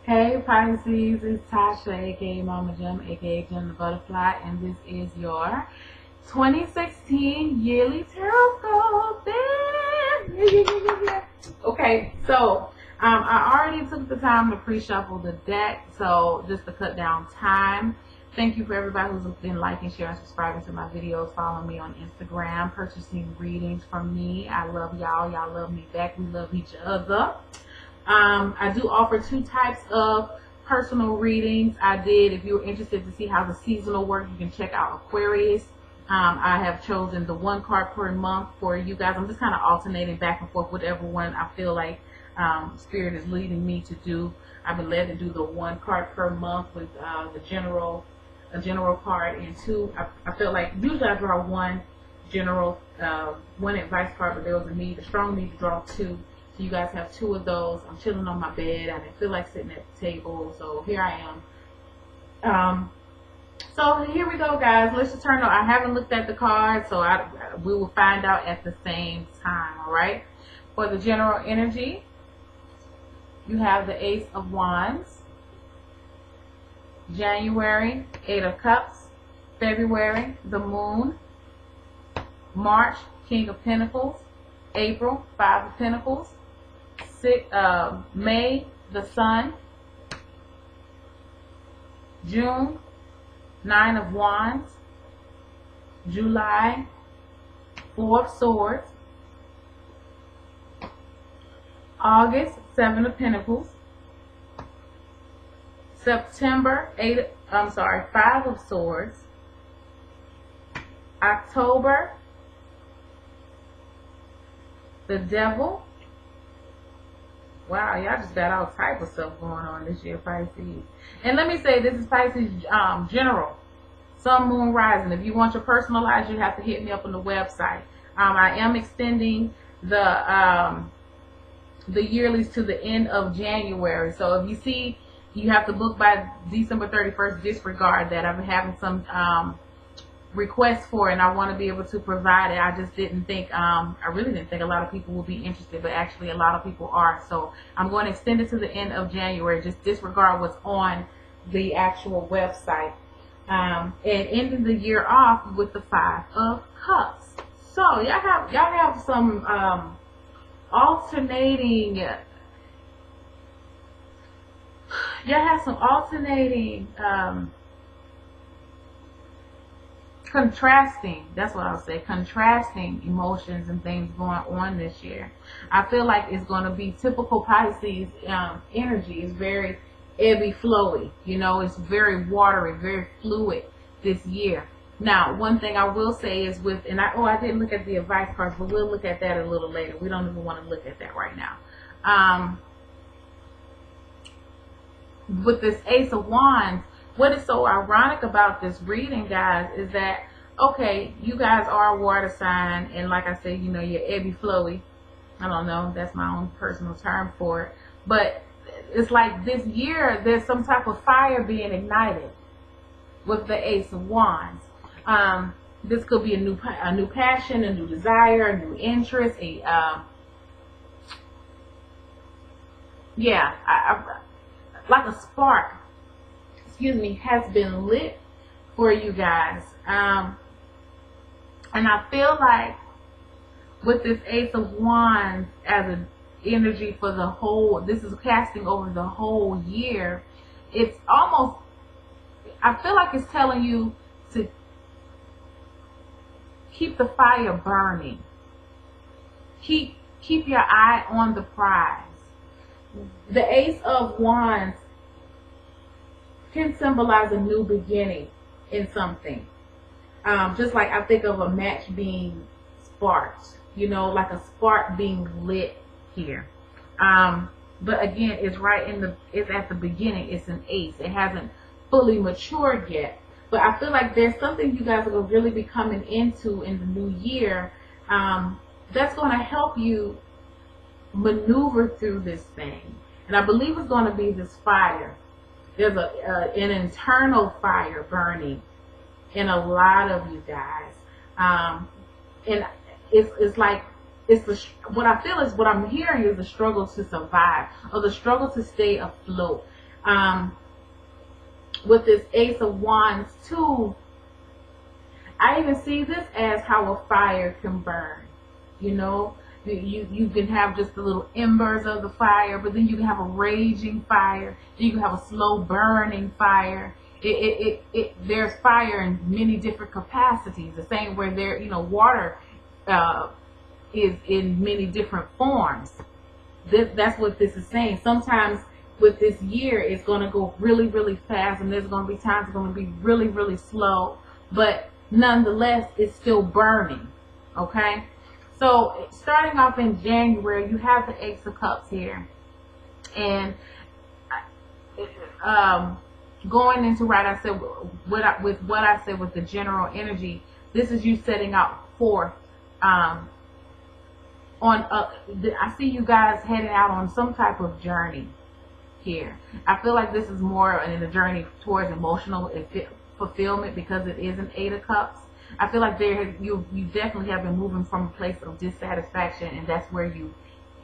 Hey Pisces, it's Tasha, aka Mama Jim, aka Jim the Butterfly, and this is your 2016 yearly Tarotscope. Okay, so I already took the time to pre-shuffle the deck, so just to cut down time. Thank you for everybody who's been liking, sharing, subscribing to my videos, following me on Instagram, purchasing readings from me. I love y'all. Y'all love me back. We love each other. I do offer two types of personal readings. If you're interested to see how the seasonal work, you can check out Aquarius. I have chosen the one card per month for you guys. I'm just kind of alternating back and forth, whatever one I feel like Spirit is leading me to do. I've been led to do the one card per month with a general card and two. I feel like usually I draw one general, one advice card, but there was a strong need to draw two. So you guys have two of those. I'm chilling on my bed. I didn't feel like sitting at the table, so here I am. So here we go, guys. Let's just turn on. I haven't looked at the cards, so we will find out at the same time. All right. For the general energy, you have the Ace of Wands. January, 8 of Cups. February, the Moon. March, King of Pentacles. April, 5 of Pentacles. May, the Sun. June, 9 of Wands. July, 4 of Swords. August, 7 of Pentacles. September, 5 of Swords. October, the Devil. Wow, y'all just got all type of stuff going on this year, Pisces. And let me say, this is Pisces general. Sun, Moon, Rising. If you want your personalized, you have to hit me up on the website. I am extending the yearlies to the end of January. So if you see you have to book by December 31st, disregard that. I've been having some requests for it, and I want to be able to provide it. I just didn't think, I really didn't think a lot of people would be interested, but actually a lot of people are. So I'm going to extend it to the end of January. Just disregard what's on the actual website. And ending the year off with the 5 of Cups. So y'all have some alternating contrasting, that's what I'll say, contrasting emotions and things going on this year. I feel like it's going to be typical Pisces energy. It's very ebby flowy, it's very watery, very fluid this year. Now, one thing I will say is I didn't look at the advice cards, but we'll look at that a little later. We don't even want to look at that right now. With this Ace of Wands, what is so ironic about this reading, guys, is that, okay, you guys are a water sign, and like I said, you're ebby flowy. I don't know, that's my own personal term for it. But it's like this year, there's some type of fire being ignited with the Ace of Wands. This could be a new passion, a new desire, a new interest, like a spark, has been lit for you guys. And I feel like with this Ace of Wands as an energy for the whole, this is casting over the whole year. It's almost, I feel like it's telling you to keep the fire burning. Keep your eye on the prize. The Ace of Wands can symbolize a new beginning in something. Just like I think of a match being sparked, like a spark being lit here. But again, it's at the beginning. It's an ace. It hasn't fully matured yet. But I feel like there's something you guys are going to really be coming into in the new year that's going to help you maneuver through this thing. And I believe it's going to be this fire. There's an internal fire burning in a lot of you guys. And it's like what I feel is, what I'm hearing is the struggle to survive, or the struggle to stay afloat. With this Ace of Wands too, I even see this as how a fire can burn. You know, you can have just the little embers of the fire, but then you can have a raging fire. Then you can have a slow burning fire. There's fire in many different capacities. The same where there, you know, water is in many different forms. That's what this is saying. Sometimes with this year, it's going to go really, really fast, and there's going to be times it's going to be really, really slow. But nonetheless, it's still burning. Okay? So starting off in January, you have the Ace of Cups here. And going into what I said with the general energy, this is you setting out forth I see you guys heading out on some type of journey here. I feel like this is more in a journey towards emotional fulfillment because it is an Eight of Cups. I feel like you definitely have been moving from a place of dissatisfaction, and that's where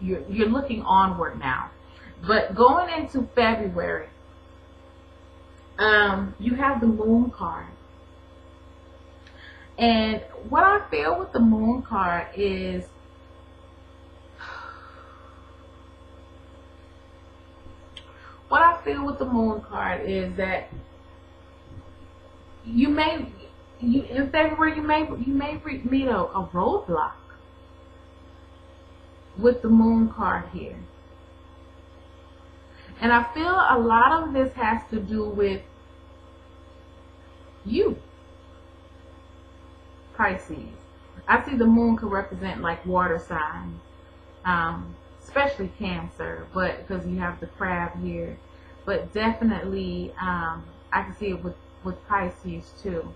you're looking onward now. But going into February, you have the Moon card. And what I feel with the Moon card is that in February you may meet a roadblock with the Moon card here. And I feel a lot of this has to do with you, Pisces. I see the Moon could represent like water signs, especially Cancer, but because you have the crab here. But definitely, I can see it with Pisces too,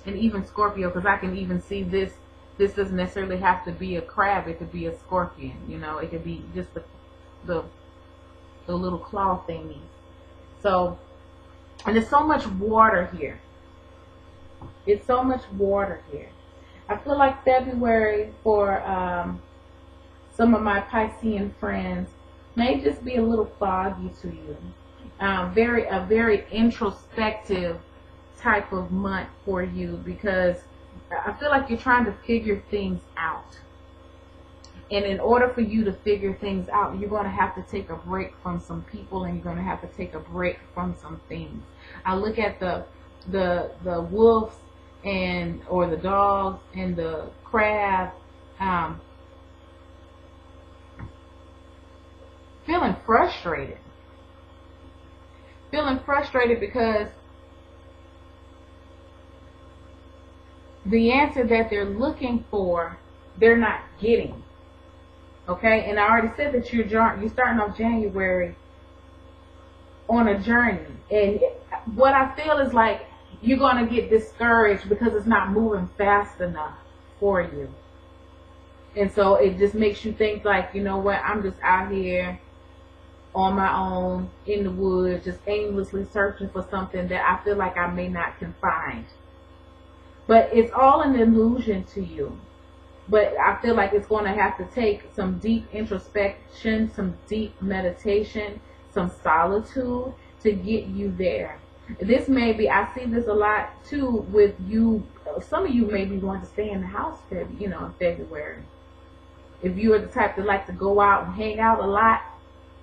and even Scorpio, because I can even see this. This doesn't necessarily have to be a crab; it could be a scorpion. You know, it could be just the little claw thingies. So, and there's so much water here. It's so much water here. I feel like February for some of my Piscean friends may just be a little foggy to you. A very introspective type of month for you, because I feel like you're trying to figure things out. And in order for you to figure things out, you're going to have to take a break from some people, and you're going to have to take a break from some things. I look at the wolves or the dogs and the crab feeling frustrated. Because the answer that they're looking for, they're not getting. Okay, and I already said that you're starting off January on a journey, and what I feel is like you're going to get discouraged because it's not moving fast enough for you. And so it just makes you think like, you know what, I'm just out here on my own in the woods, just aimlessly searching for something that I feel like I may not can find. But it's all an illusion to you. But I feel like it's going to have to take some deep introspection, some deep meditation, some solitude to get you there. This may be, I see this a lot too with you. Some of you may be wanting to stay in the house, in February. If you are the type that like to go out and hang out a lot,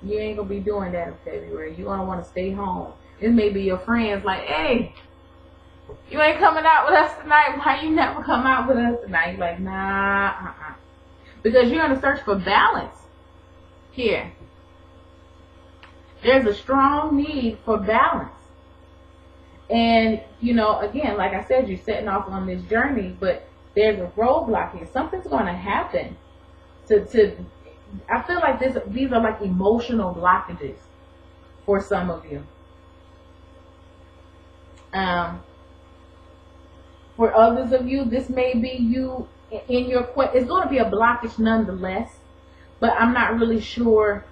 you ain't going to be doing that in February. You're going to want to stay home. It may be your friends like, hey, you ain't coming out with us tonight. Why you never come out with us tonight? You're like, nah, Because you're in a search for balance here. There's a strong need for balance. And, again, like I said, you're setting off on this journey, but there's a roadblock here. Something's going to happen I feel like these are like emotional blockages for some of you. For others of you, this may be you in your quest. It's going to be a blockage nonetheless, but I'm not really sure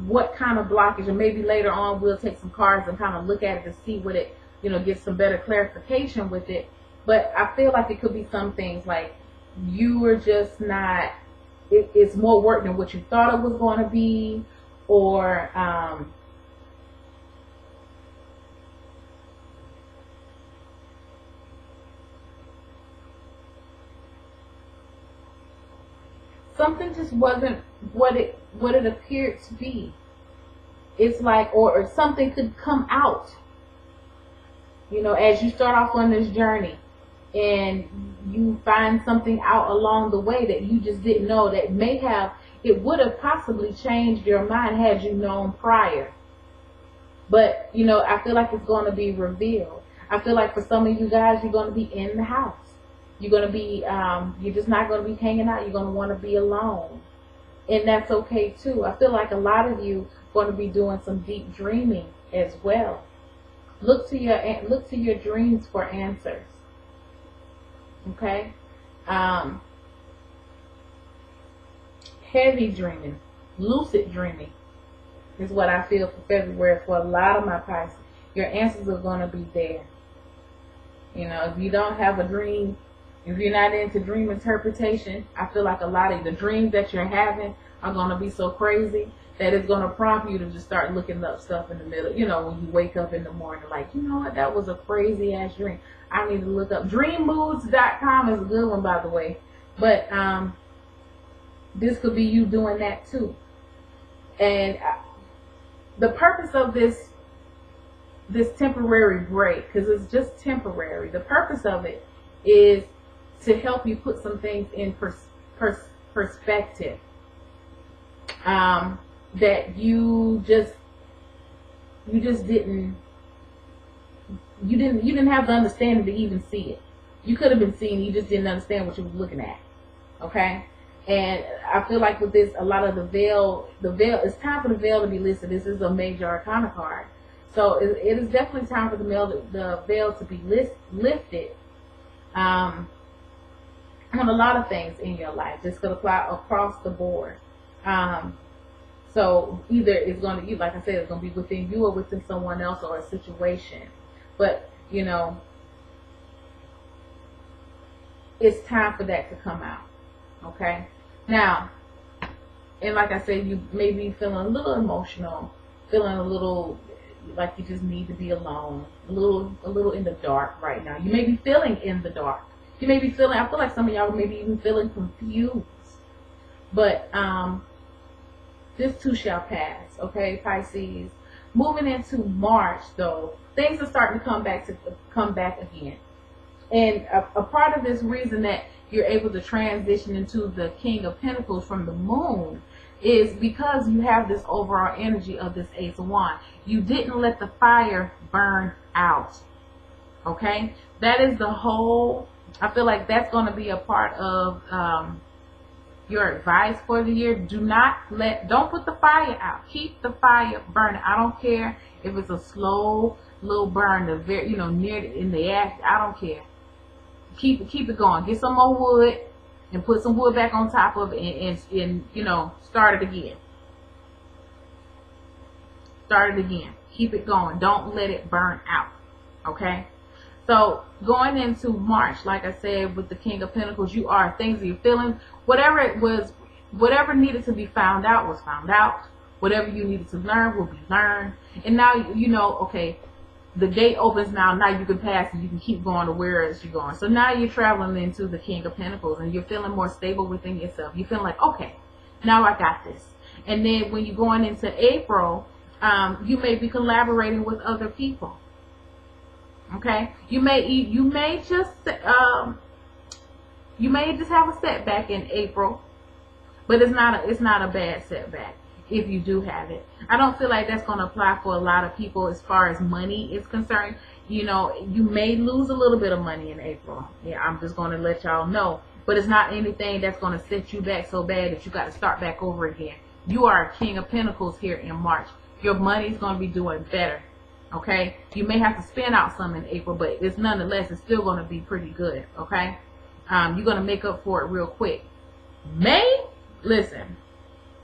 what kind of blockage. And maybe later on we'll take some cards and kind of look at it to see what it, get some better clarification with it. But I feel like it could be some things like you were just not. It's more work than what you thought it was going to be, or something just wasn't what it appeared to be. It's like, or something could come out, you know, as you start off on this journey, and you find something out along the way that you just didn't know, that it would have possibly changed your mind had you known prior. But, you know, I feel like it's going to be revealed. I feel like for some of you guys, you're going to be in the house. You're going to be, you're just not going to be hanging out. You're going to want to be alone. And that's okay too. I feel like a lot of you are going to be doing some deep dreaming as well. Look to your dreams for answers. Okay? Heavy dreaming, lucid dreaming is what I feel for February for a lot of my Pisces. Your answers are going to be there. You know, if you don't have a dream, if you're not into dream interpretation, I feel like a lot of the dreams that you're having are going to be so crazy that it's going to prompt you to just start looking up stuff in the middle. You know, when you wake up in the morning, like, you know what, that was a crazy ass dream. I need to look up. Dreammoods.com is a good one, by the way. But this could be you doing that too. And the purpose of this temporary break, because it's just temporary, the purpose of it is to help you put some things in perspective that you didn't have the understanding to even see it. You could have been seeing, you just didn't understand what you were looking at. Okay? And I feel like with this, a lot of the veil, it's time for the veil to be lifted. This is a major arcana card. So it is definitely time for the veil to be lifted on a lot of things in your life. This could apply across the board. So either it's going to, like I said, it's going to be within you or within someone else or a situation. But, you know, it's time for that to come out. Okay? Now, and like I said, you may be feeling a little emotional, feeling a little like you just need to be alone, a little in the dark right now. You may be feeling in the dark. You may be feeling, I feel like some of y'all may be even feeling confused. But this too shall pass, okay, Pisces. Moving into March, though, things are starting to come back again. And a part of this reason that you're able to transition into the King of Pentacles from the Moon is because you have this overall energy of this Ace of Wands. You didn't let the fire burn out, okay? That is the whole, I feel like that's going to be a part of your advice for the year. Don't put the fire out. Keep the fire burning. I don't care if it's a slow little burn, in the ash. I don't care. Keep it going. Get some more wood and put some wood back on top of it and start it again. Start it again. Keep it going. Don't let it burn out. Okay? So going into March, like I said, with the King of Pentacles, things that you're feeling, whatever needed to be found out was found out. Whatever you needed to learn will be learned. And now you know, okay, the gate opens now. Now you can pass and you can keep going to where else you're going. So now you're traveling into the King of Pentacles and you're feeling more stable within yourself. You're feeling like, okay, now I got this. And then when you're going into April, you may be collaborating with other people. Okay, you may just have a setback in April, but it's not a bad setback if you do have it. I don't feel like that's going to apply for a lot of people as far as money is concerned. You know, you may lose a little bit of money in April. Yeah, I'm just going to let y'all know, but it's not anything that's going to set you back so bad that you got to start back over again. You are a King of Pentacles here in March. Your money's going to be doing better. Okay, you may have to spend out some in April, but it's nonetheless, it's still going to be pretty good. Okay, you're going to make up for it real quick. May, listen,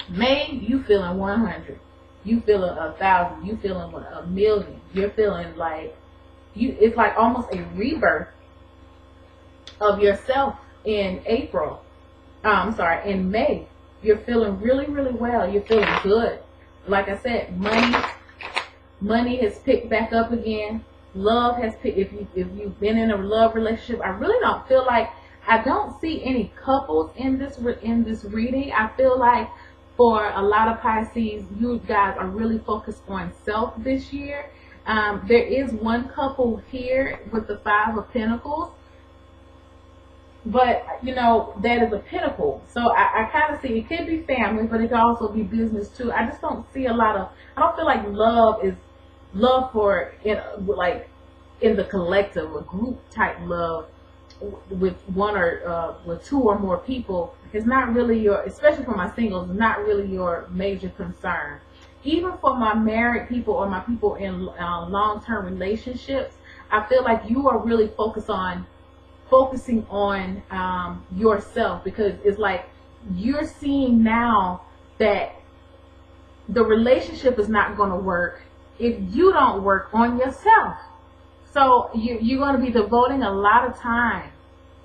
May, you feeling 100, you feeling 1,000, you feeling 1,000,000. You're feeling like it's like almost a rebirth of yourself in April. In May, you're feeling really, really well. You're feeling good. Like I said, money has picked back up again. Love has picked. If you've been in a love relationship, I really don't feel like I don't see any couples in this reading. I feel like for a lot of Pisces, you guys are really focused on self this year. There is one couple here with the Five of Pentacles, but you know, that is a pentacle. So I kind of see it could be family, but it can also be business too. I just don't see a lot of, I don't feel like love for it, like in the collective, a group type love with one or with two or more people is not really your, especially for my singles, not really your major concern. Even for my married people or my people in long-term relationships, I feel like you are really focusing on yourself, because it's like you're seeing now that the relationship is not going to work if you don't work on yourself. So you're going to be devoting a lot of time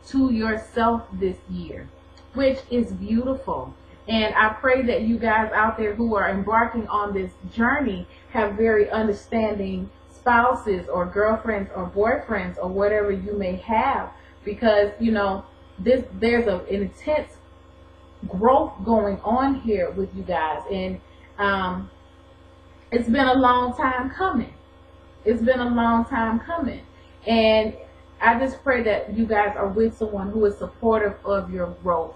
to yourself this year, which is beautiful. And I pray that you guys out there who are embarking on this journey have very understanding spouses or girlfriends or boyfriends or whatever you may have, because you know there's an intense growth going on here with you guys, and it's been a long time coming. It's been a long time coming, and I just pray that you guys are with someone who is supportive of your growth,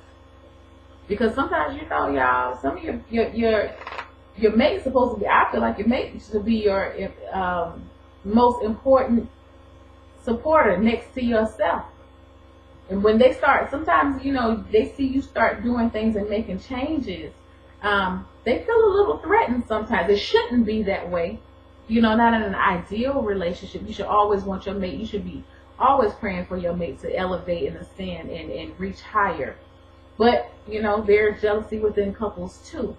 because sometimes, you know, y'all, some of your mate's supposed to be, I feel like your mate should be your most important supporter next to yourself. And when they start, sometimes, you know, they see you start doing things and making changes, they feel a little threatened sometimes. It shouldn't be that way. You know, not in an ideal relationship. You should always want your mate, you should be always praying for your mate to elevate and ascend and reach higher. But, you know, there's jealousy within couples too.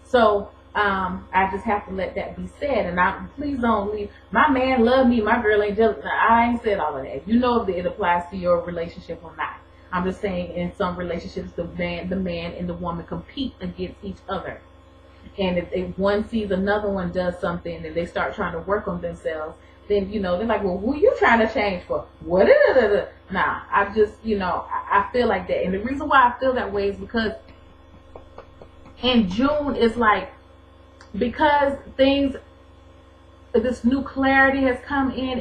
So, I just have to let that be said. And please don't leave. My man love me, my girl ain't jealous. I ain't said all of that. You know if it applies to your relationship or not. I'm just saying, in some relationships, the man and the woman compete against each other. And if one sees another one does something and they start trying to work on themselves, then, you know, they're like, well, who are you trying to change for? What? Nah, I just, you know, I feel like that. And the reason why I feel that way is because in June, it's like, because this new clarity has come in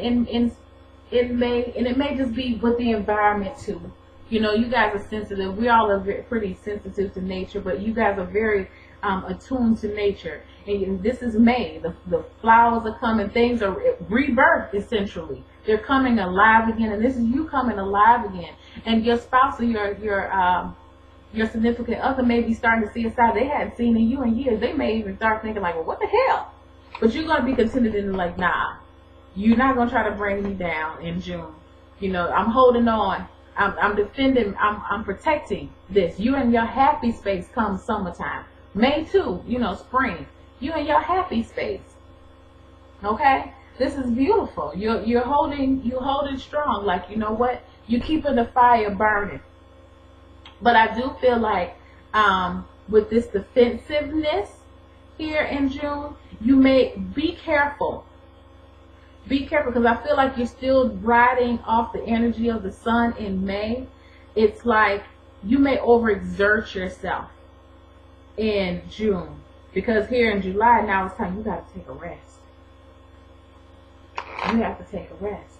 May, and it may just be with the environment too. You know, you guys are sensitive. We all are pretty sensitive to nature, but you guys are very attuned to nature. And this is May. The flowers are coming. Things are rebirth, essentially. They're coming alive again, and this is you coming alive again. And your spouse or your significant other may be starting to see a side they hadn't seen in you in years. They may even start thinking like, well, what the hell? But you're going to be contented and like, nah, you're not going to try to bring me down in June. You know, I'm holding on. I'm defending. I'm protecting this. You in your happy space come summertime. May too, you know, spring. You in your happy space. Okay? This is beautiful. You're holding strong. Like, you know what? You're keeping the fire burning. But I do feel like with this defensiveness here in June, you may be careful. Be careful, because I feel like you're still riding off the energy of the sun in May. It's like you may overexert yourself in June, because here in July, now it's time you got to take a rest. You have to take a rest.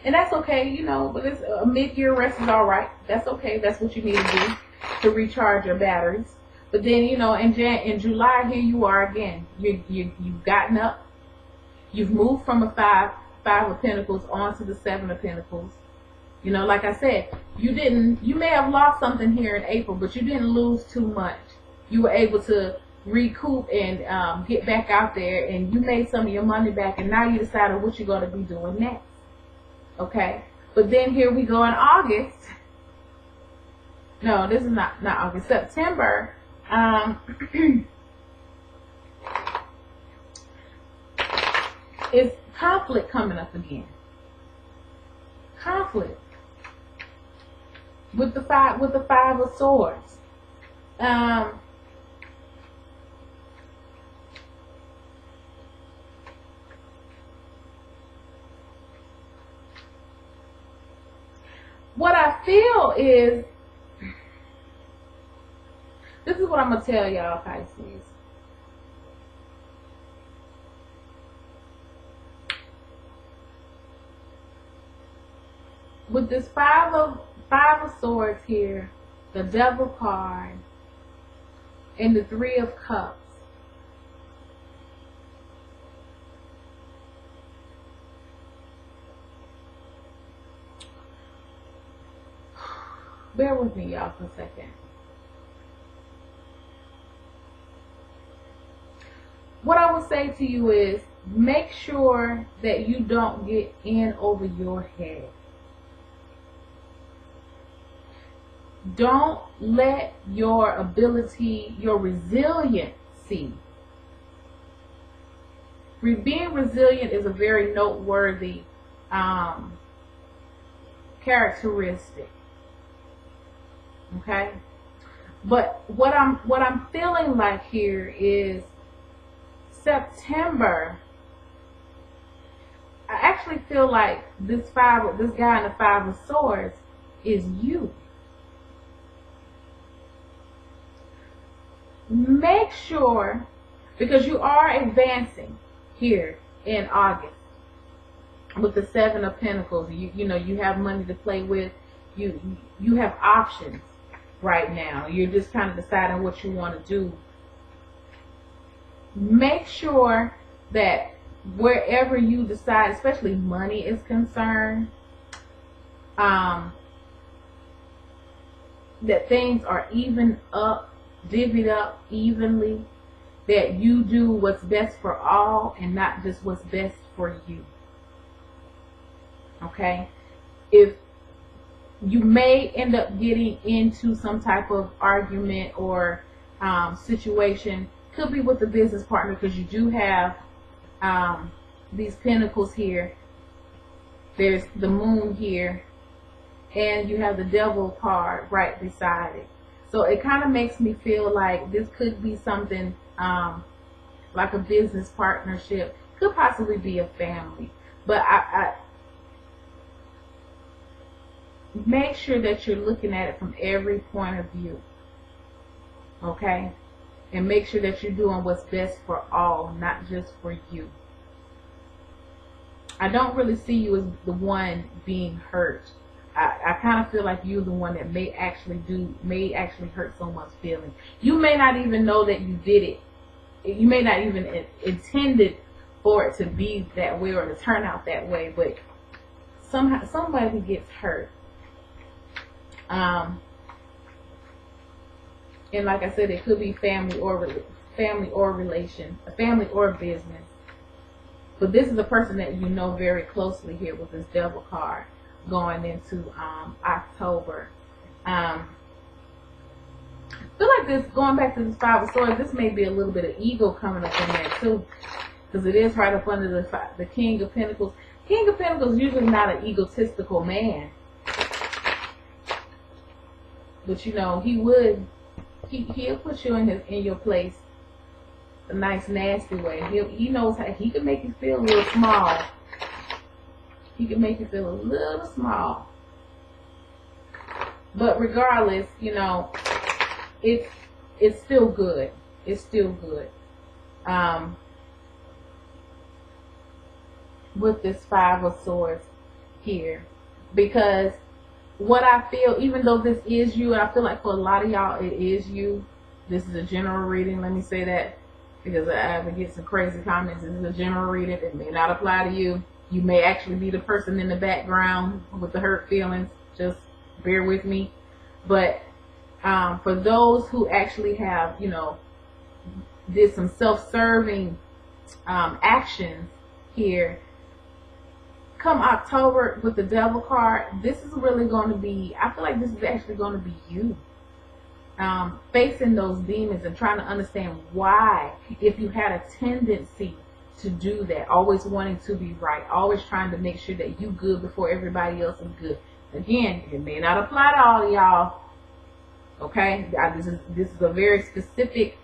And that's okay, you know, but it's a mid-year rest is all right. That's okay. That's what you need to do to recharge your batteries. But then, you know, in July, here you are again. You've gotten up. You've moved from a five of Pentacles onto the Seven of Pentacles. You know, like I said, you may have lost something here in April, but you didn't lose too much. You were able to recoup and get back out there, and you made some of your money back, and now you decided what you're going to be doing next. Okay? But then here we go in August. No, this is not August. September. Is conflict coming up again? Conflict with the five of Swords. What I feel is, this is what I'm going to tell y'all, Pisces. With this five of swords here, the Devil card, and the Three of Cups, bear with me, y'all, for a second. What I would say to you is, make sure that you don't get in over your head. Don't let your ability, your resiliency, being resilient is a very noteworthy characteristic. Okay? But what I'm feeling like here is September. I actually feel like this guy in the Five of Swords is you. Make sure, because you are advancing here in August with the Seven of Pentacles. You know, you have money to play with. You have options right now. You're just kind of deciding what you want to do. Make sure that wherever you decide, especially money is concerned, that things are even up, divvied up evenly, that you do what's best for all and not just what's best for you. Okay? If you may end up getting into some type of argument or situation, could be with a business partner, because you do have these pentacles here. There's the moon here, and you have the Devil card right beside it. So it kind of makes me feel like this could be something like a business partnership, could possibly be a family. But I make sure that you're looking at it from every point of view. Okay? And make sure that you're doing what's best for all, not just for you. I don't really see you as the one being hurt. I kind of feel like you're the one that may actually hurt someone's feelings. You may not even know that you did it. You may not even intended for it to be that way or to turn out that way, but somehow somebody gets hurt. And like I said, it could be family or relation, a family or business. But this is a person that you know very closely here with this Devil card going into October. I feel like this, going back to this Five of Swords, this may be a little bit of ego coming up in there too, because it is right up under the King of Pentacles. King of Pentacles is usually not an egotistical man, but you know he'll put you in your place a nice nasty way. He knows how he can make you feel a little small. He can make you feel a little small. But regardless, you know, it's still good. It's still good. With this Five of Swords here. Because what I feel, even though this is you, and I feel like for a lot of y'all it is you. This is a general reading, let me say that, because I would get some crazy comments. This is a general reading. It may not apply to you. You may actually be the person in the background with the hurt feelings. Just bear with me. But for those who actually have, you know, did some self-serving actions here, come October with the Devil card, this is really going to be, I feel like this is actually going to be you. Facing those demons and trying to understand why, if you had a tendency to do that, always wanting to be right, always trying to make sure that you good before everybody else is good. Again, it may not apply to all of y'all. Okay, this is a very specific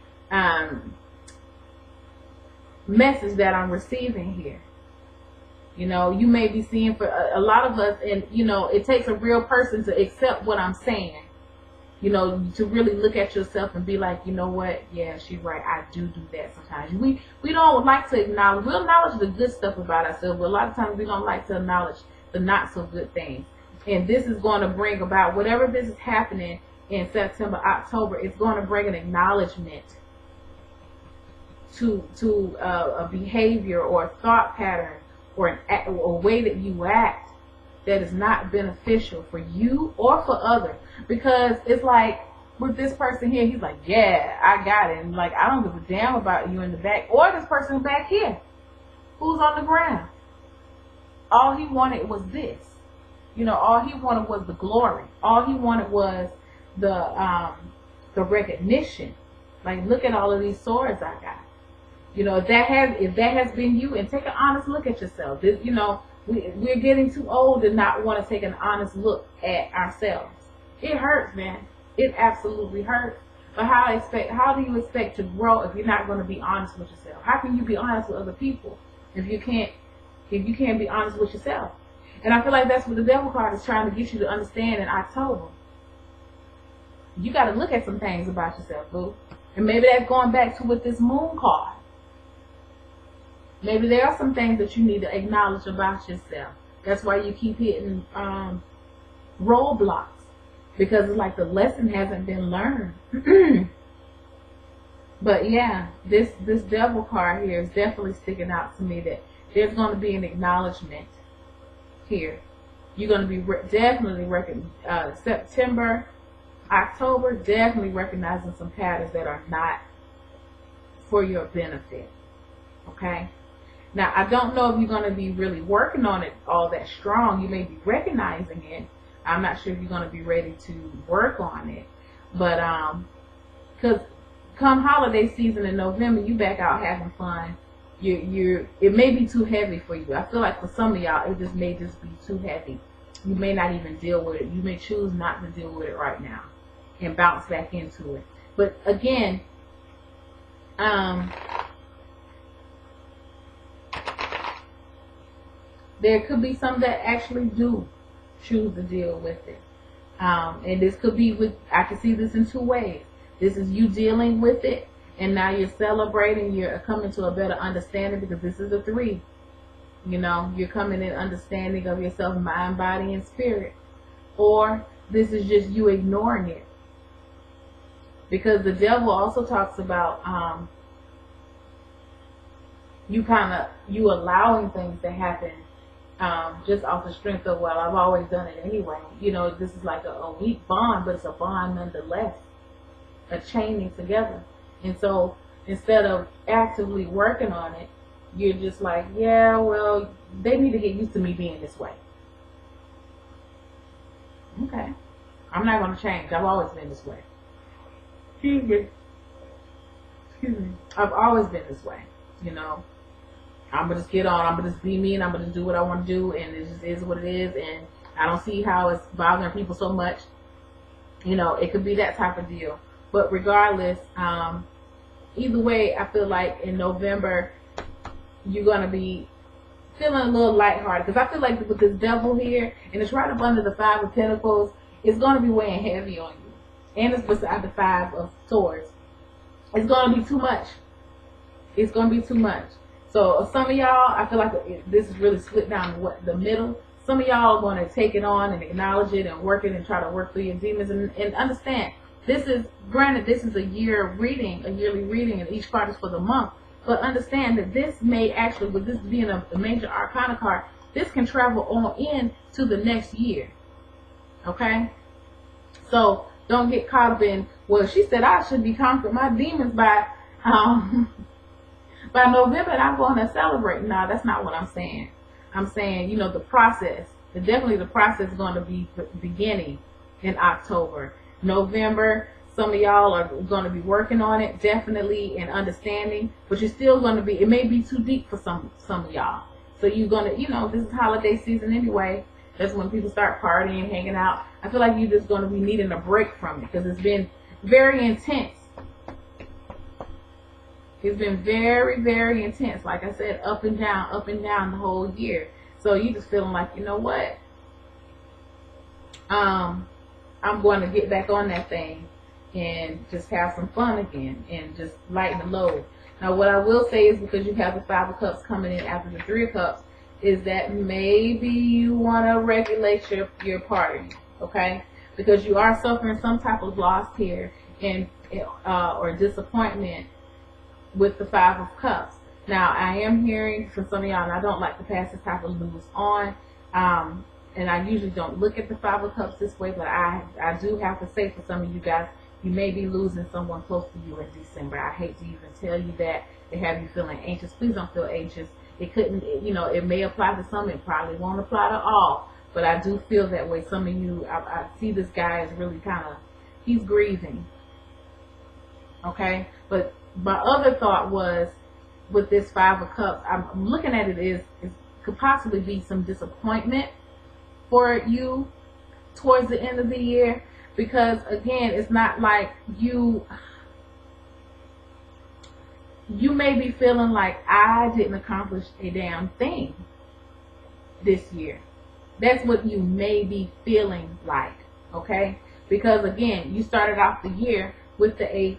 message that I'm receiving here. You know, you may be seeing for a lot of us, and you know, it takes a real person to accept what I'm saying. You know, to really look at yourself and be like, you know what? Yeah, she's right. I do that sometimes. We don't like to acknowledge. We'll acknowledge the good stuff about ourselves, but a lot of times we don't like to acknowledge the not so good things. And this is going to bring about whatever this is happening in September, October. It's going to bring an acknowledgement to a behavior or a thought pattern or a way that you act that is not beneficial for you or for others. Because it's like with this person here, he's like, yeah, I got it. And like, I don't give a damn about you in the back or this person back here who's on the ground. All he wanted was this. You know, all he wanted was the glory. All he wanted was the recognition. Like, look at all of these swords I got. You know, if that has been you, and take an honest look at yourself. This, you know, we're getting too old to not want to take an honest look at ourselves. It hurts, man. It absolutely hurts. But how do you expect to grow if you're not going to be honest with yourself? How can you be honest with other people if you can't be honest with yourself? And I feel like that's what the devil card is trying to get you to understand in October. You got to look at some things about yourself, boo. And maybe that's going back to with this moon card. Maybe there are some things that you need to acknowledge about yourself. That's why you keep hitting roadblocks. Because it's like the lesson hasn't been learned. But yeah, this devil card here is definitely sticking out to me, that there's going to be an acknowledgement here. You're going to be definitely September, October, definitely recognizing some patterns that are not for your benefit. Okay? Now, I don't know if you're going to be really working on it all that strong. You may be recognizing it. I'm not sure if you're going to be ready to work on it. But, because come holiday season in November, you back out having fun. It may be too heavy for you. I feel like for some of y'all, it may just be too heavy. You may not even deal with it. You may choose not to deal with it right now and bounce back into it. But again, there could be some that actually do choose to deal with it. And this could be I can see this in two ways. This is you dealing with it, and now you're celebrating, you're coming to a better understanding, because this is a 3. You know, you're coming in understanding of yourself, mind, body, and spirit. Or this is just you ignoring it. Because the devil also talks about you allowing things to happen just off the strength of, well, I've always done it anyway. You know, this is like a weak bond, but it's a bond nonetheless. A chaining together. And so instead of actively working on it, you're just like, yeah, well, they need to get used to me being this way. Okay. I'm not going to change. I've always been this way. Excuse me. I've always been this way. You know, I'm going to just get on. I'm going to just be me, and I'm going to do what I want to do. And it just is what it is. And I don't see how it's bothering people so much. You know, it could be that type of deal. But regardless, either way, I feel like in November, you're going to be feeling a little lighthearted. Because I feel like with this devil here, and it's right up under the 5 of Pentacles, it's going to be weighing heavy on you. And it's beside the 5 of Swords. It's going to be too much. It's going to be too much. So some of y'all, I feel like this is really split down the middle. Some of y'all are going to take it on and acknowledge it and work it and try to work through your demons. And understand, this is, granted, this is a yearly reading, and each card is for the month. But understand that this may actually, with this being a major arcana card, this can travel on in to the next year. Okay? So don't get caught up in, well, she said I should be conquering my demons by November, and I'm going to celebrate. No, that's not what I'm saying. I'm saying, you know, the process. Definitely the process is going to be beginning in October. November, some of y'all are going to be working on it, definitely, and understanding. But you're still going to be, it may be too deep for some of y'all. So you're going to, you know, this is holiday season anyway. That's when people start partying, hanging out. I feel like you're just going to be needing a break from it, because it's been very intense. It's been very, very intense. Like I said, up and down the whole year. So you just feeling like, you know what? I'm going to get back on that thing and just have some fun again and just lighten the load. Now, what I will say is, because you have the Five of Cups coming in after the Three of Cups, is that maybe you want to regulate your party, okay? Because you are suffering some type of loss here and or disappointment with the Five of Cups. Now, I am hearing from some of y'all, and I don't like to pass this type of news on, and I usually don't look at the Five of Cups this way, but I do have to say, for some of you guys, you may be losing someone close to you in December. I hate to even tell you that, to have you feeling anxious. Please don't feel anxious. It couldn't, you know, it may apply to some, it probably won't apply to all, but I do feel that way. Some of you, I see this guy is really kind of, he's grieving, okay? But my other thought was, with this Five of Cups, I'm looking at it could possibly be some disappointment for you towards the end of the year, because again, it's not like you may be feeling like, I didn't accomplish a damn thing this year. That's what you may be feeling like, okay? Because again, you started off the year with the Eight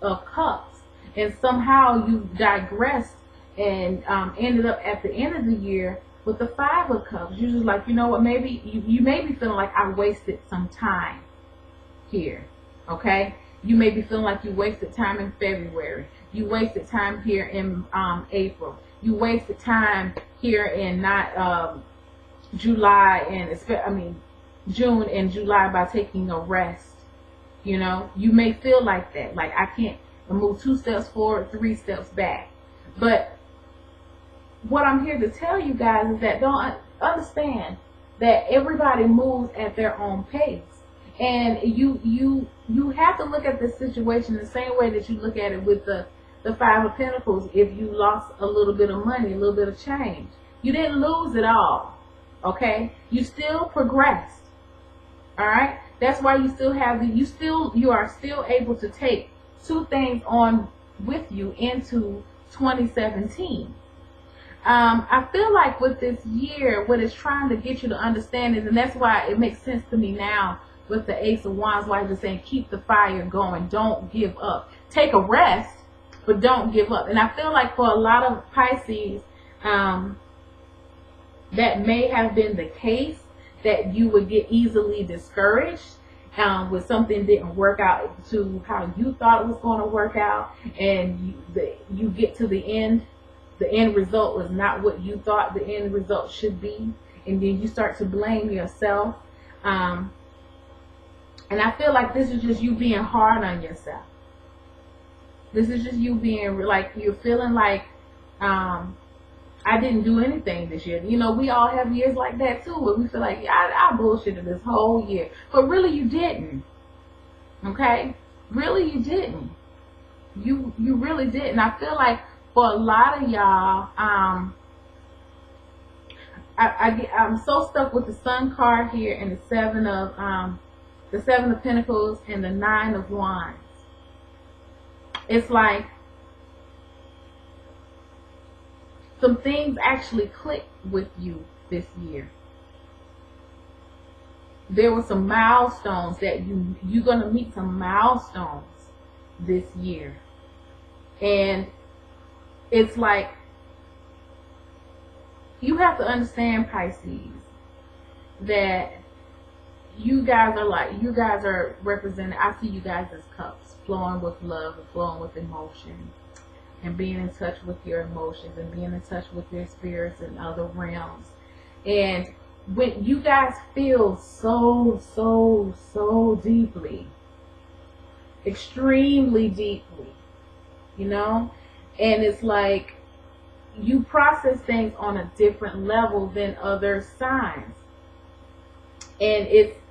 of Cups, and somehow you digressed and ended up at the end of the year with the Five of Cups. You're just like, you know what, maybe you may be feeling like, I wasted some time here, okay? You may be feeling like you wasted time in February. You wasted time here in April. You wasted time here in July and June and July by taking a rest. You know, you may feel like that, like, I can't move 2 steps forward, 3 steps back. But what I'm here to tell you guys is that don't understand that everybody moves at their own pace, and you have to look at this situation the same way that you look at it with the Five of Pentacles. If you lost a little bit of money, a little bit of change, you didn't lose it all, okay? You still progressed, all right? That's why you still have you are still able to take 2 things on with you into 2017. I feel like with this year, what it's trying to get you to understand is, and that's why it makes sense to me now with the Ace of Wands, why he's saying keep the fire going, don't give up. Take a rest, but don't give up. And I feel like for a lot of Pisces, that may have been the case, that you would get easily discouraged when something didn't work out to how you thought it was going to work out, and you get to the end result was not what you thought the end result should be, and then you start to blame yourself. And I feel like this is just you being hard on yourself. This is just you being like, you're feeling like, I didn't do anything this year. You know, we all have years like that too, where we feel like, yeah, I bullshitted this whole year. But really you didn't. Okay? Really you didn't. You really didn't. I feel like for a lot of y'all, I'm so stuck with the Sun card here and the Seven of Pentacles and the Nine of Wands. It's like some things actually clicked with you this year. There were some milestones that you're going to meet some milestones this year. And it's like, you have to understand, Pisces, that you guys are represented. I see you guys as cups, flowing with love and flowing with emotion, and being in touch with your emotions and being in touch with your spirits and other realms. And when you guys feel so deeply, extremely deeply, you know, and it's like you process things on a different level than other signs, and it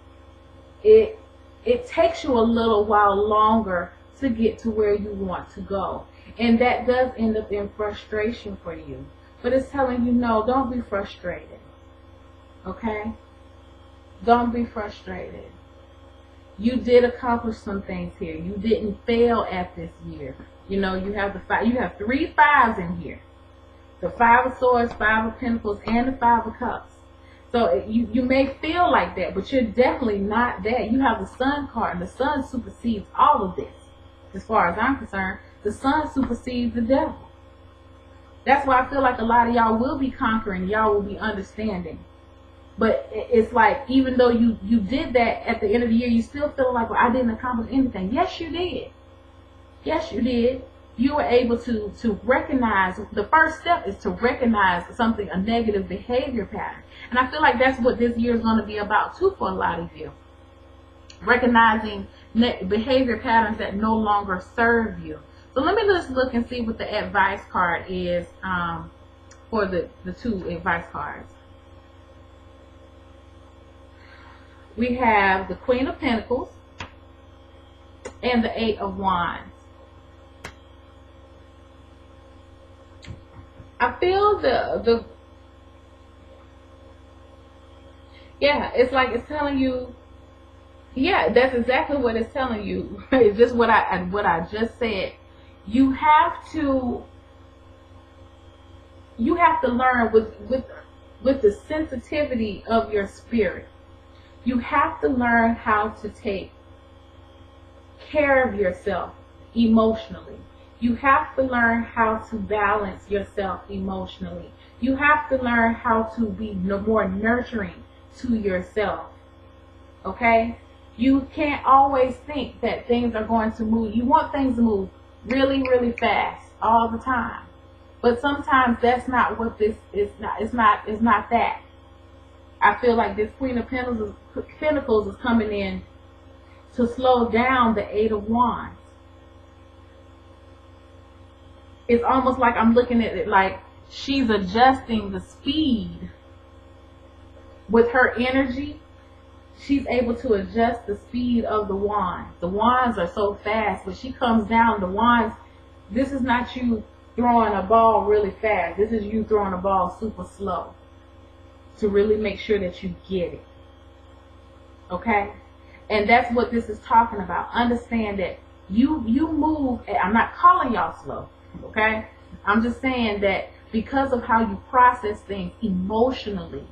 takes you a little while longer to get to where you want to go. And that does end up in frustration for you. But it's telling you, no, don't be frustrated. Okay? Don't be frustrated. You did accomplish some things here. You didn't fail at this year. You know, you have 3 5s in here. The Five of Swords, Five of Pentacles, and the Five of Cups. So you may feel like that, but you're definitely not that. You have the Sun card, and the Sun supersedes all of this. As far as I'm concerned, the Sun supersedes the devil. That's why I feel like a lot of y'all will be conquering. Y'all will be understanding. But it's like, even though you did that at the end of the year, you still feel like, well, I didn't accomplish anything. Yes, you did. Yes, you did. You were able to recognize. The first step is to recognize something, a negative behavior pattern. And I feel like that's what this year is going to be about too for a lot of you. Recognizing behavior patterns that no longer serve you. So let me just look and see what the advice card is for the two advice cards. We have the Queen of Pentacles and the Eight of Wands. I feel yeah, it's like it's telling you, yeah, that's exactly what it's telling you. It's just what I just said. You have to learn with the sensitivity of your spirit. You have to learn how to take care of yourself emotionally. You have to learn how to balance yourself emotionally. You have to learn how to be more nurturing to yourself. Okay? You can't always think that things are going to move. You want things to move really, really fast all the time. But sometimes that's not what this is. It's not that. I feel like this Queen of Pentacles is coming in to slow down the Eight of Wands. It's almost like I'm looking at it like she's adjusting the speed with her energy. She's able to adjust the speed of the wands. The wands are so fast, but she comes down. The wands, this is not you throwing a ball really fast. This is you throwing a ball super slow to really make sure that you get it. Okay? And that's what this is talking about. Understand that you move. I'm not calling y'all slow. Okay? I'm just saying that because of how you process things emotionally,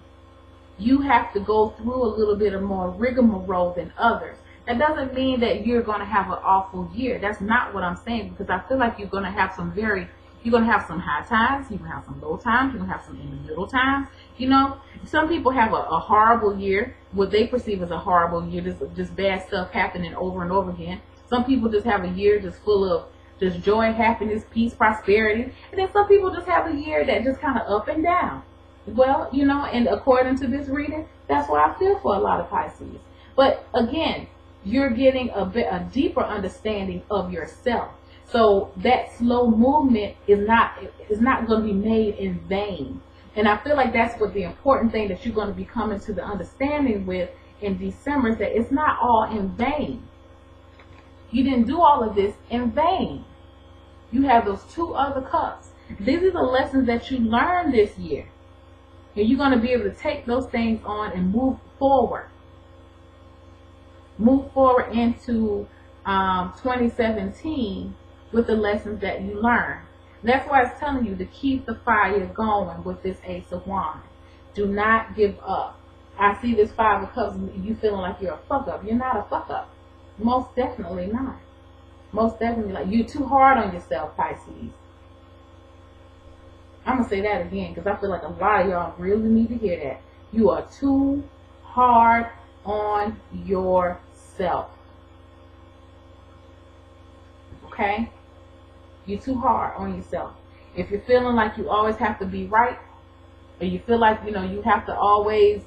you have to go through a little bit of more rigmarole than others. That doesn't mean that you're going to have an awful year. That's not what I'm saying, because I feel like you're going to have some high times, you're going to have some low times, you're going to have some in the middle times. You know, some people have a horrible year, what they perceive as a horrible year, just bad stuff happening over and over again. Some people just have a year just full of just joy, happiness, peace, prosperity. And then some people just have a year that just kind of up and down. Well, you know, and according to this reading, that's what I feel for a lot of Pisces. But again, you're getting a deeper understanding of yourself. So that slow movement is not going to be made in vain. And I feel like that's what the important thing that you're going to be coming to the understanding with in December, is that it's not all in vain. You didn't do all of this in vain. You have those two other cups. These are the lessons that you learned this year. And you're going to be able to take those things on and move forward. Move forward into 2017 with the lessons that you learned. That's why it's telling you to keep the fire going with this Ace of Wands. Do not give up. I see this Five of Cups, you feeling like you're a fuck up. You're not a fuck up. Most definitely not. Most definitely not. You're too hard on yourself, Pisces. I'm going to say that again because I feel like a lot of y'all really need to hear that. You are too hard on yourself. Okay? You're too hard on yourself. If you're feeling like you always have to be right, or you feel like, you know, you have to always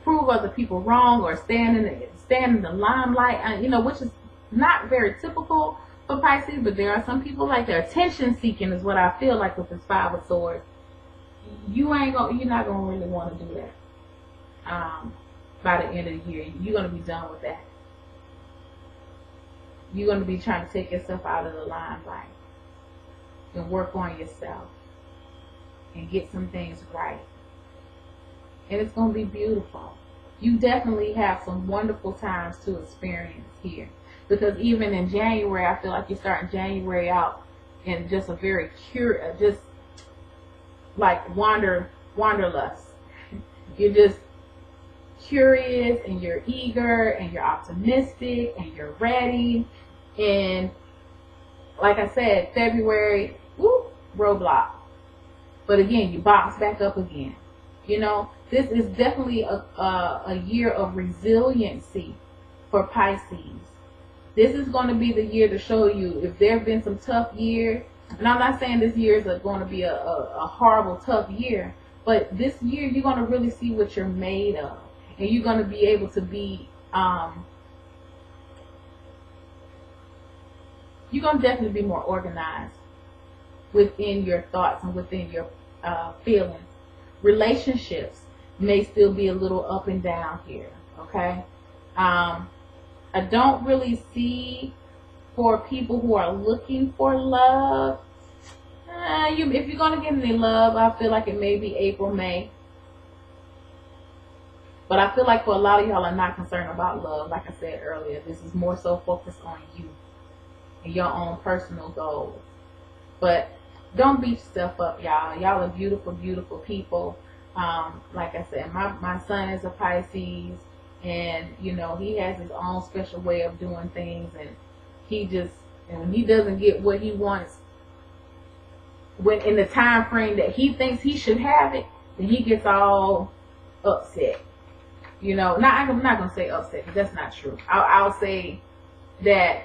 prove other people wrong or stand in the limelight, you know, which is not very typical for Pisces, but there are some people like that. Attention seeking is what I feel like with this Five of Swords. You're not gonna really want to do that. By the end of the year, you're gonna be done with that. You're gonna be trying to take yourself out of the limelight and work on yourself and get some things right. And it's gonna be beautiful. You definitely have some wonderful times to experience here. Because even in January, I feel like you're starting January out and just a very curious, just like wanderlust. You're just curious, and you're eager, and you're optimistic, and you're ready. And like I said, February, whoop, roadblock. But again, you bounce back up again. You know, this is definitely a year of resiliency for Pisces. This is going to be the year to show you if there have been some tough years. And I'm not saying this year is going to be a horrible, tough year. But this year, you're going to really see what you're made of. And you're going to be able to be, you're going to definitely be more organized within your thoughts and within your feelings. Relationships may still be a little up and down here, okay? I don't really see for people who are looking for love. If you're going to get any love, I feel like it may be April, May. But I feel like for a lot of y'all are not concerned about love. Like I said earlier, this is more so focused on you and your own personal goals. But don't beat yourself up, y'all. Y'all are beautiful, beautiful people. Like I said, my son is a Pisces, and you know, he has his own special way of doing things, and when he doesn't get what he wants when in the time frame that he thinks he should have it, then he gets all upset. You know, I'm not gonna say upset, because that's not true. I'll say that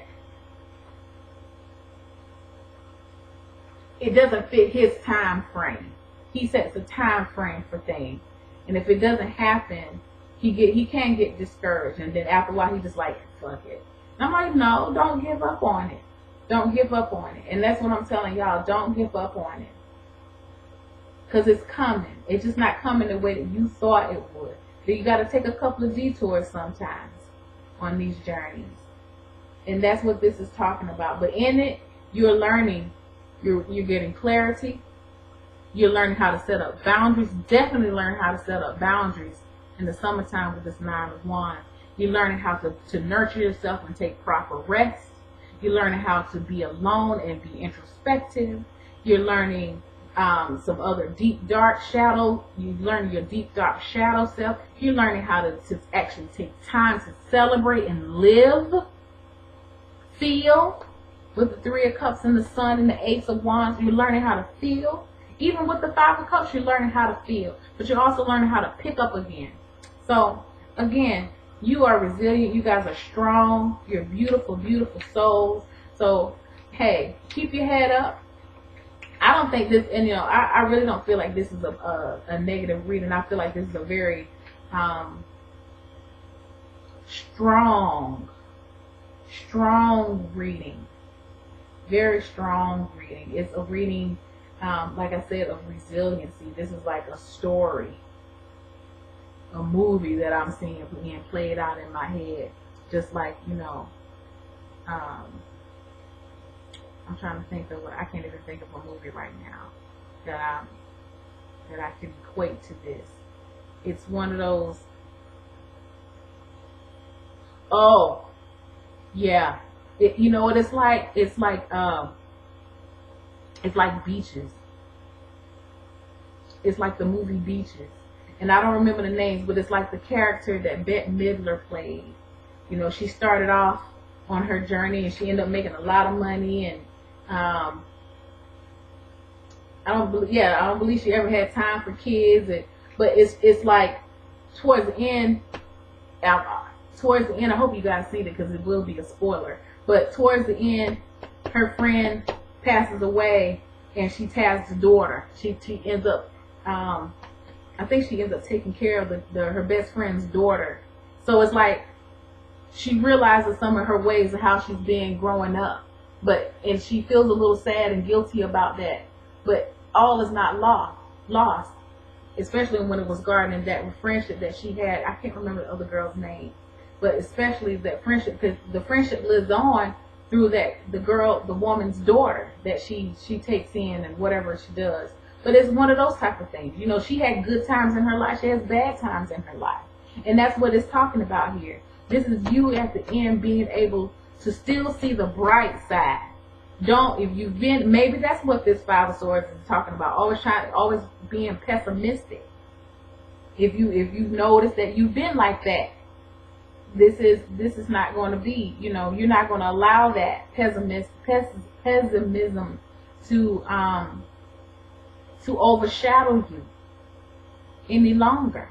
it doesn't fit his time frame. He sets a time frame for things, and if it doesn't happen, he can get discouraged, and then after a while he just like, fuck it. And I'm like, no, don't give up on it. Don't give up on it. And that's what I'm telling y'all. Don't give up on it, because it's coming. It's just not coming the way that you thought it would. So you got to take a couple of detours sometimes on these journeys, and that's what this is talking about. But in it, you're learning. You're getting clarity. You're learning how to set up boundaries. Definitely learn how to set up boundaries in the summertime with this 9 of Wands. You're learning how to nurture yourself and take proper rest. You're learning how to be alone and be introspective. You're learning some other deep, dark shadow. You learn your deep, dark shadow self. You're learning how to actually take time to celebrate and live, feel. With the 3 of Cups and the Sun and the Ace of Wands, you're learning how to feel. Even with the 5 of Cups, you're learning how to feel. But you're also learning how to pick up again. So, again, you are resilient. You guys are strong. You're beautiful, beautiful souls. So, hey, keep your head up. I don't think this, and you know, I really don't feel like this is a negative reading. I feel like this is a very strong reading. Very strong reading. It's a reading, like I said, of resiliency. This is like a story, a movie that I'm seeing being played out in my head. Just like, you know, I'm trying to think of I can't even think of a movie right now that I can equate to this. It's one of those. Oh, yeah. You know what it's like? It's like Beaches. It's like the movie Beaches. And I don't remember the names, but it's like the character that Bette Midler played. You know, she started off on her journey and she ended up making a lot of money, and I don't believe she ever had time for kids, but it's like towards the end, I hope you guys see it because it will be a spoiler. But towards the end, her friend passes away, and she has the daughter. She ends up, I think she ends up taking care of her best friend's daughter. So it's like she realizes some of her ways of how she's been growing up, and she feels a little sad and guilty about that. But all is not lost, especially when it was guarding that friendship that she had. I can't remember the other girl's name. But especially that friendship, because the friendship lives on through the woman's daughter that she takes in and whatever she does. But it's one of those type of things. You know, she had good times in her life. She has bad times in her life. And that's what it's talking about here. This is you at the end being able to still see the bright side Don't, if you've been, maybe that's what this Five of Swords is talking about. Always being pessimistic. If you notice that you've been like that, this is not going to be, you're not going to allow that pessimism to overshadow you any longer.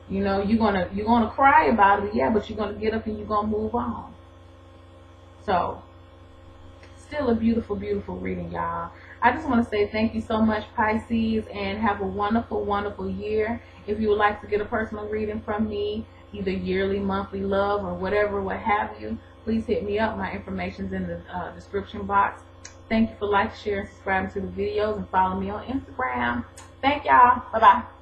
You're gonna cry about it, yeah, but you're gonna get up and you're gonna move on. So, still a beautiful, beautiful reading, y'all. I just want to say thank you so much, Pisces, and have a wonderful, wonderful year. If you would like to get a personal reading from me, either yearly, monthly, love, or whatever, what have you, please hit me up. My information's in the description box. Thank you for liking, sharing, subscribing to the videos, and follow me on Instagram. Thank y'all. Bye-bye.